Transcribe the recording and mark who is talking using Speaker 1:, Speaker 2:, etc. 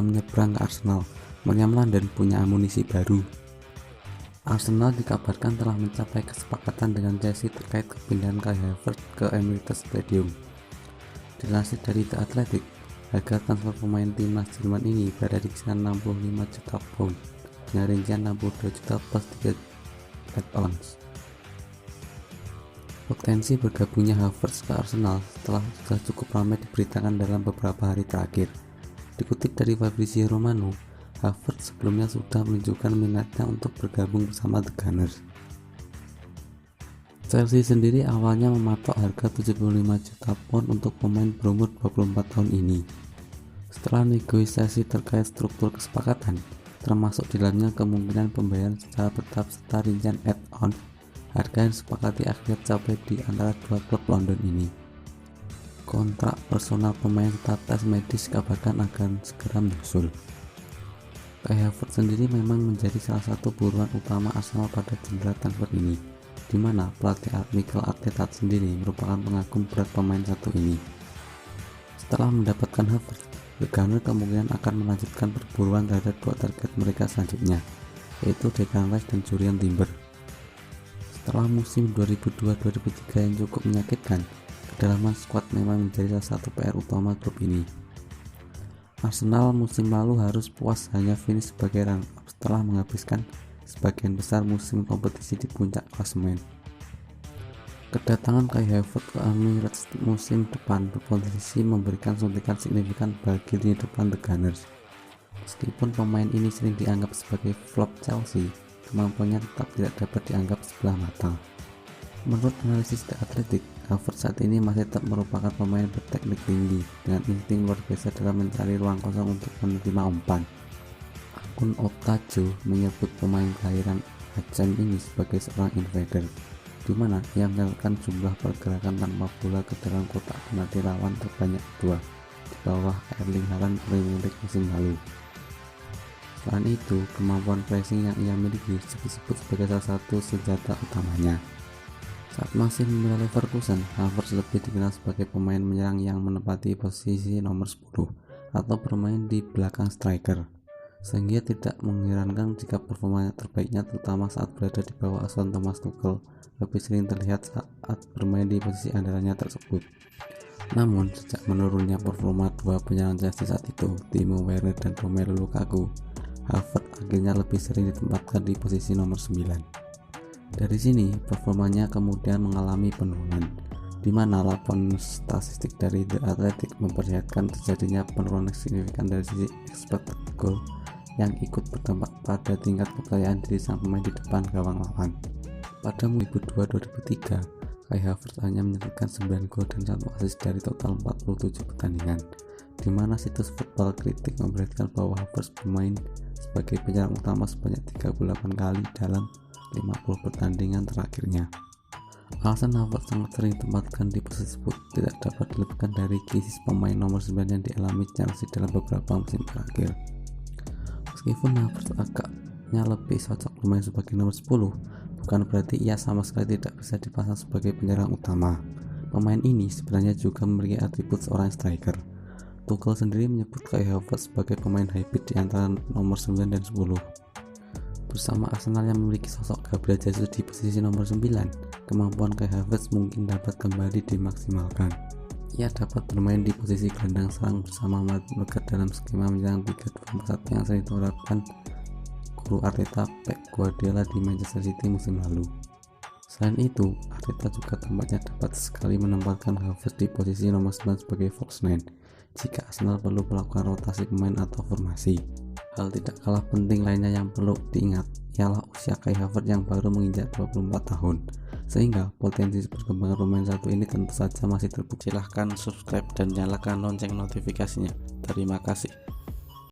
Speaker 1: menyeberang ke Arsenal. Meriam London punya amunisi baru. Arsenal dikabarkan telah mencapai kesepakatan dengan Chelsea terkait kepindahan Kai Havertz ke Emirates Stadium. Dilansir dari The Athletic, harga transfer pemain timnas Jerman ini berada di kisaran 65 juta pound dengan rincian 62 juta plus 3 add-ons. Potensi bergabungnya Havertz ke Arsenal sudah cukup ramai diberitakan dalam beberapa hari terakhir. Dikutip dari Fabrizio Romano, Havertz sebelumnya sudah menunjukkan minatnya untuk bergabung bersama The Gunners. Chelsea sendiri awalnya mematok harga 75 juta pound untuk pemain berumur 24 tahun ini. Setelah negosiasi terkait struktur kesepakatan, termasuk di dalamnya kemungkinan pembayaran secara tetap serta rincian add-on, harga yang disepakati akhirnya tercapai di antara dua klub London ini. Kontrak personal pemain serta tes medis dikabarkan akan segera menyusul. Kai Havertz sendiri memang menjadi salah satu buruan utama Arsenal pada jendela transfer ini, di mana pelatih Mikel Arteta sendiri merupakan pengagum berat pemain satu ini. Setelah mendapatkan Havertz, The Gunners kemungkinan akan melanjutkan perburuan terhadap dua target mereka selanjutnya, yaitu Declan Rice dan Jurriën Timber. Setelah musim 2002-2003 yang cukup menyakitkan, kedalaman skuad memang menjadi salah satu PR utama klub ini. Arsenal musim lalu harus puas hanya finish sebagai runner-up setelah menghabiskan sebagian besar musim kompetisi di puncak klasemen. Kedatangan Kai Havertz ke Emirates musim depan berpotensi memberikan suntikan signifikan bagi lini depan The Gunners. Meskipun pemain ini sering dianggap sebagai flop Chelsea, kemampuannya tetap tidak dapat dianggap sebelah mata. Menurut analisis The Athletic, Havertz saat ini masih tetap merupakan pemain berteknik tinggi dengan insting luar biasa dalam mencari ruang kosong untuk menerima umpan. Akun Optajo menyebut pemain kelahiran Aceh ini sebagai seorang invader, di mana ia melakukan jumlah pergerakan tanpa bola ke dalam kotak penalti lawan terbanyak kedua, di bawah Erling Haaland Premier League musim lalu. Selain itu, kemampuan pressing yang ia miliki disebut sebagai salah satu senjata utamanya. Saat masih membela Leverkusen, Havertz lebih dikenal sebagai pemain menyerang yang menempati posisi nomor 10 atau bermain di belakang striker, sehingga tidak mengherankan jika performa terbaiknya terutama saat berada di bawah asuhan Thomas Tuchel lebih sering terlihat saat bermain di posisi andalannya tersebut. Namun, sejak menurunnya performa dua penyerang Chelsea saat itu, Timo Werner dan Romelu Lukaku, Havertz akhirnya lebih sering ditempatkan di posisi nomor 9. Dari sini, performanya kemudian mengalami penurunan, di mana laporan statistik dari The Athletic memperlihatkan terjadinya penurunan signifikan dari sisi expected goal yang ikut berdampak pada tingkat kepercayaan diri sang pemain di depan gawang lawan. Pada musim 2002-2003, Kai Havertz hanya menyerahkan 9 gol dan 1 assist dari total 47 pertandingan, di mana situs Football Critic memperlihatkan bahwa Havertz bermain sebagai penyerang utama sebanyak 38 kali dalam 50 pertandingan terakhirnya. Alasan Havertz sangat sering ditempatkan di posisi tersebut tidak dapat dilepaskan dari krisis pemain nomor 9 yang dialami Chelsea dalam beberapa musim terakhir. Meskipun Havertz agaknya lebih cocok bermain sebagai nomor 10, bukan berarti ia sama sekali tidak bisa dipasang sebagai penyerang utama. Pemain ini sebenarnya juga memiliki atribut seorang striker. Tuchel sendiri menyebut Kai Havertz sebagai pemain hybrid di antara nomor 9 dan 10. Bersama Arsenal yang memiliki sosok Gabriel Jesus di posisi nomor 9, kemampuan Kai Havertz mungkin dapat kembali dimaksimalkan. Ia dapat bermain di posisi gelandang serang bersama Matt dalam skema menyerang 3-2-4-1 yang sering diterapkan guru Arteta Pep Guardiola di Manchester City musim lalu. Selain itu, Arteta juga tampaknya dapat sekali menempatkan Havertz di posisi nomor 9 sebagai false 9 jika Arsenal perlu melakukan rotasi pemain atau formasi. Hal tidak kalah penting lainnya yang perlu diingat ialah usia Kai Havertz yang baru menginjak 24 tahun, sehingga potensi perkembangan pemain satu ini tentu saja masih terbuka. Silahkan subscribe dan nyalakan lonceng notifikasinya. Terima kasih.